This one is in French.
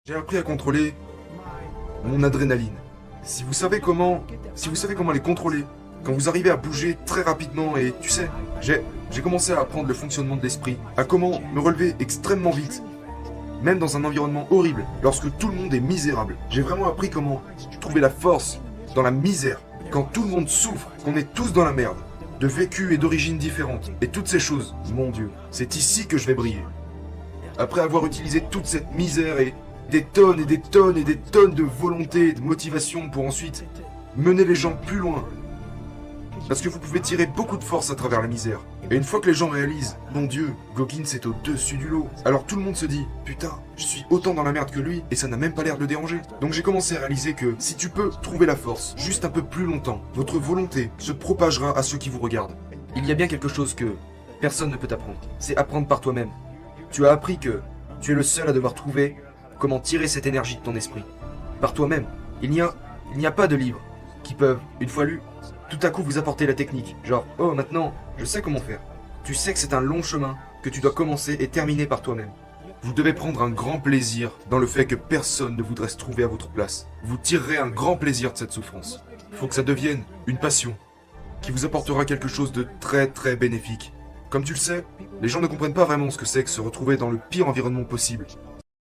J'ai appris à contrôler mon adrénaline. Si vous savez comment les contrôler, quand vous arrivez à bouger très rapidement et tu sais, j'ai commencé à apprendre le fonctionnement de l'esprit, à comment me relever extrêmement vite, même dans un environnement horrible, lorsque tout le monde est misérable. J'ai vraiment appris comment trouver la force dans la misère, quand tout le monde souffre, qu'on est tous dans la merde, de vécus et d'origines différentes, et toutes ces choses. Mon Dieu, c'est ici que je vais briller. Après avoir utilisé toute cette misère et des tonnes et des tonnes et des tonnes de volonté et de motivation pour ensuite mener les gens plus loin. Parce que vous pouvez tirer beaucoup de force à travers la misère. Et une fois que les gens réalisent, mon Dieu, Goggins est au-dessus du lot, alors tout le monde se dit, putain, je suis autant dans la merde que lui et ça n'a même pas l'air de le déranger. Donc j'ai commencé à réaliser que si tu peux trouver la force juste un peu plus longtemps, votre volonté se propagera à ceux qui vous regardent. Il y a bien quelque chose que personne ne peut apprendre, c'est apprendre par toi-même. Tu as appris que tu es le seul à devoir trouver comment tirer cette énergie de ton esprit. Par toi-même. Il n'y a pas de livres qui peuvent, une fois lus, tout à coup vous apporter la technique. Genre, oh maintenant, je sais comment faire. Tu sais que c'est un long chemin que tu dois commencer et terminer par toi-même. Vous devez prendre un grand plaisir dans le fait que personne ne voudrait se trouver à votre place. Vous tirerez un grand plaisir de cette souffrance. Il faut que ça devienne une passion qui vous apportera quelque chose de très très bénéfique. Comme tu le sais, les gens ne comprennent pas vraiment ce que c'est que se retrouver dans le pire environnement possible.